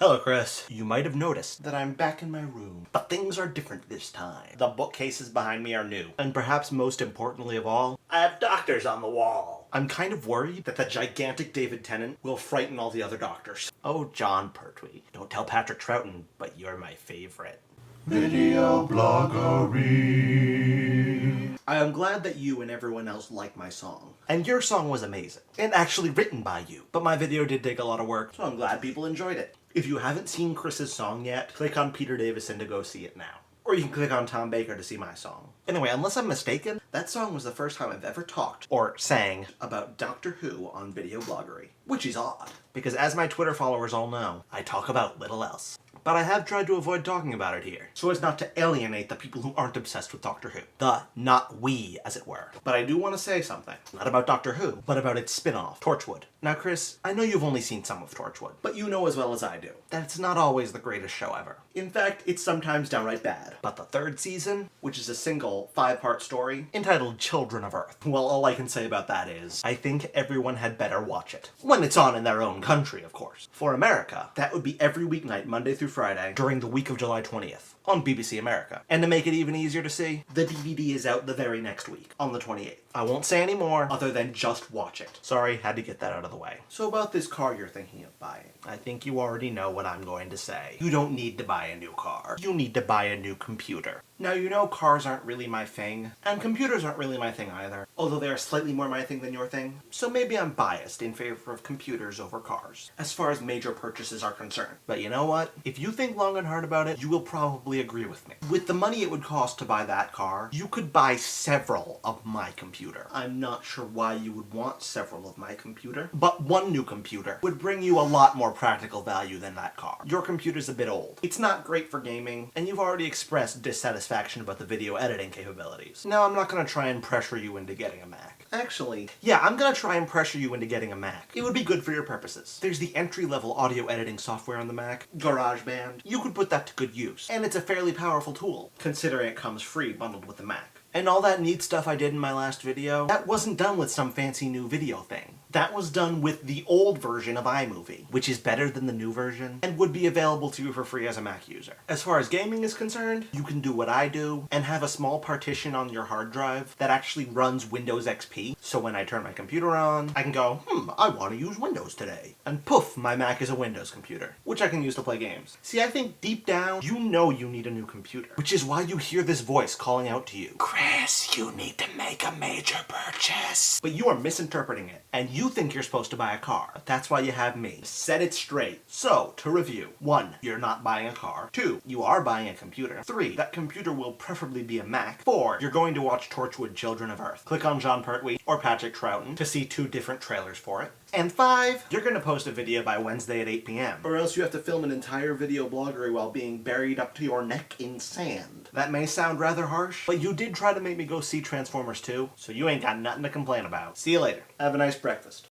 Hello, Chris. You might have noticed that I'm back in my room, but things are different this time. The bookcases behind me are new, and perhaps most importantly of all, I have doctors on the wall. I'm kind of worried that the gigantic David Tennant will frighten all the other doctors. Oh, John Pertwee. Don't tell Patrick Troughton, but you're my favorite. Videobloggery. I am glad that you and everyone else liked my song. And your song was amazing. And actually written by you. But my video did take a lot of work, so I'm glad people enjoyed it. If you haven't seen Chris's song yet, click on Peter Davison to go see it now. Or you can click on Tom Baker to see my song. Anyway, unless I'm mistaken, that song was the first time I've ever talked, or sang, about Doctor Who on Videobloggery. Which is odd, because as my Twitter followers all know, I talk about little else. But I have tried to avoid talking about it here, so as not to alienate the people who aren't obsessed with Doctor Who. The not we, as it were. But I do want to say something. Not about Doctor Who, but about its spin-off, Torchwood. Now, Chris, I know you've only seen some of Torchwood, but you know as well as I do that it's not always the greatest show ever. In fact, it's sometimes downright bad. But the third season, which is a single 5-part story, entitled Children of Earth, well, all I can say about that is, I think everyone had better watch it. When it's on in their own country, of course. For America, that would be every weeknight, Monday through Friday, during the week of July 20th, on BBC America. And to make it even easier to see, the DVD is out the very next week, on the 28th. I won't say any more, other than just watch it. Sorry, had to get that out of the way. So about this car you're thinking of buying, I think you already know what I'm going to say. You don't need to buy a new car. You need to buy a new computer. Now, you know cars aren't really my thing, and computers aren't really my thing either, although they are slightly more my thing than your thing, so maybe I'm biased in favor of computers over cars, as far as major purchases are concerned. But you know what? If you think long and hard about it, you will probably agree with me. With the money it would cost to buy that car, you could buy several of my computer. I'm not sure why you would want several of my computer, but one new computer would bring you a lot more practical value than that car. Your computer's a bit old. It's not great for gaming, and you've already expressed dissatisfaction about the video editing capabilities. Now, I'm not gonna try and pressure you into getting a Mac. Actually, yeah, I'm gonna try and pressure you into getting a Mac. It would be good for your purposes. There's the entry-level audio editing software on the Mac, GarageBand. You could put that to good use, and it's a fairly powerful tool, considering it comes free bundled with the Mac. And all that neat stuff I did in my last video, that wasn't done with some fancy new video thing. That was done with the old version of iMovie, which is better than the new version, and would be available to you for free as a Mac user. As far as gaming is concerned, you can do what I do, and have a small partition on your hard drive that actually runs Windows XP, so when I turn my computer on, I can go, I want to use Windows today. And poof, my Mac is a Windows computer, which I can use to play games. See, I think deep down, you know you need a new computer, which is why you hear this voice calling out to you. Chris, you need to make a major purchase. But you are misinterpreting it, and you think you're supposed to buy a car. That's why you have me. Set it straight. So, to review. 1, you're not buying a car. 2, you are buying a computer. 3, that computer will preferably be a Mac. 4, you're going to watch Torchwood Children of Earth. Click on John Pertwee or Patrick Troughton to see 2 different trailers for it. And 5, you're gonna post a video by Wednesday at 8 p.m. Or else you have to film an entire Videobloggery while being buried up to your neck in sand. That may sound rather harsh, but you did try to make me go see Transformers 2, so you ain't got nothing to complain about. See you later. Have a nice breakfast.